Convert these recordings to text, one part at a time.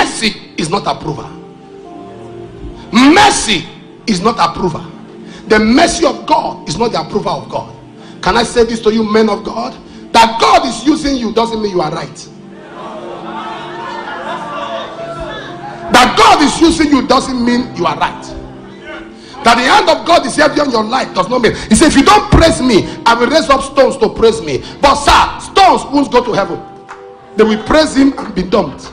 Mercy is not approval. Mercy is not approval. The mercy of God is not the approval of God. Can I say this to you, men of God? That God is using you doesn't mean you are right. That God is using you doesn't mean you are right. That the hand of God is heavy on your life does not mean. He said, if you don't praise me, I will raise up stones to praise me. But sir, stones won't go to heaven. They will praise him and be dumped.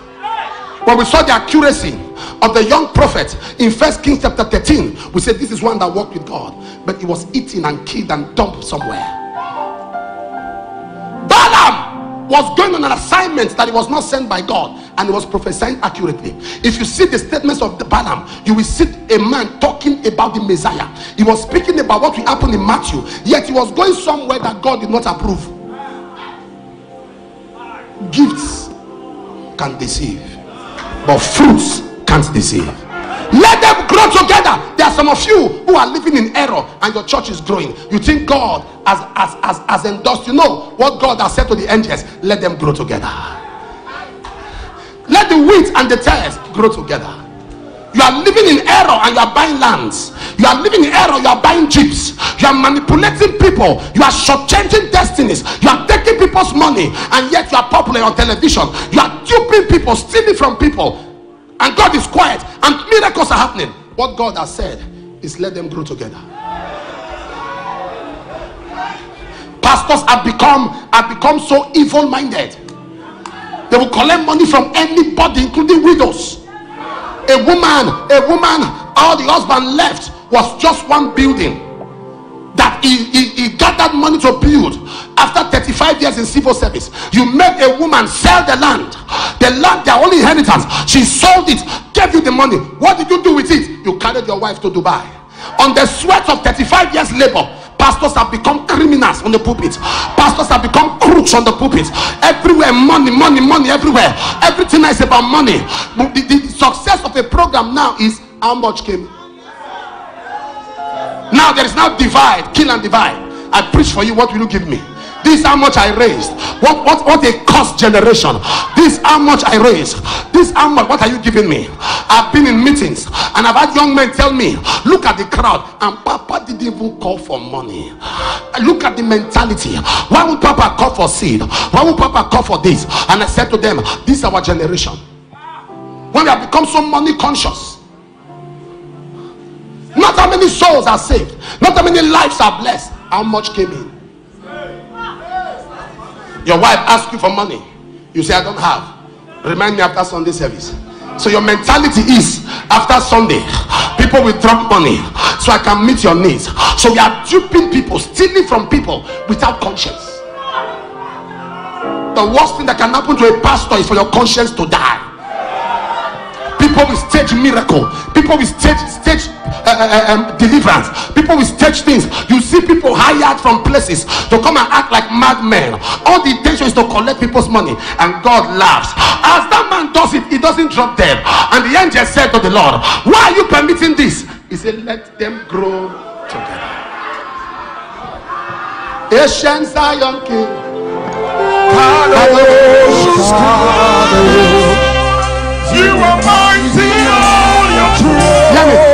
When we saw the accuracy of the young prophet in 1 Kings chapter 13, we said this is one that walked with God, but he was eaten and killed and dumped somewhere. Balaam was going on an assignment that he was not sent by God, and he was prophesying accurately. If you see the statements of the Balaam, you will see a man talking about the Messiah. He was speaking about what will happen in Matthew, yet he was going somewhere that God did not approve. Gifts can deceive, but fruits can't deceive. Let them grow together. There are some of you who are living in error and your church is growing. You think God has endorsed. You know what God has said to the angels? Let them grow together. Let the wheat and the tares grow together. You are living in error and you are buying lands. You are living in error, you are buying jeeps. You are manipulating people. You are shortchanging destinies. You are taking people's money, and yet you are popular on television. You are duping people, stealing from people, and God is quiet and miracles are happening. What God has said is let them grow together. Pastors have become so evil-minded. They will collect money from anybody, including widows. A woman, all the husband left was just one building that he gathered money to build. After 35 years in civil service, you made a woman sell the land, their only inheritance. She sold it, gave you the money. What did you do with it? You carried your wife to Dubai. On the sweat of 35 years labor, pastors have become criminals on the pulpit. Pastors have become crooks on the pulpit. Everywhere, money everywhere. Everything is about money. The success of a program now is how much came. Now there is now divide, kill and divide. I preach for you. What will you give me? This is how much I raised. What a cursed generation. This is how much I raised. This is how much. What are you giving me? I've been in meetings and I've had young men tell me, look at the crowd, and Papa didn't even call for money. Look at the mentality. Why would Papa call for seed? Why would Papa call for this? And I said to them, this is our generation. When we have become so money conscious, not how many souls are saved, not how many lives are blessed, how much came in. Your wife asks you for money, you say I don't have. Remind me after Sunday service. So your mentality is, after Sunday people will drop money so I can meet your needs. So we are duping people, stealing from people without conscience. The worst thing that can happen to a pastor is for your conscience to die. People will stage miracle. People will stage deliverance. People will stage things. You see people hired from places to come and act like madmen. All the intention is to collect people's money, and God laughs. As that man does it, he doesn't drop them. And the angel said to the Lord, why are you permitting this? He said, let them grow together. Ancient Zion King, you are mighty on your throne.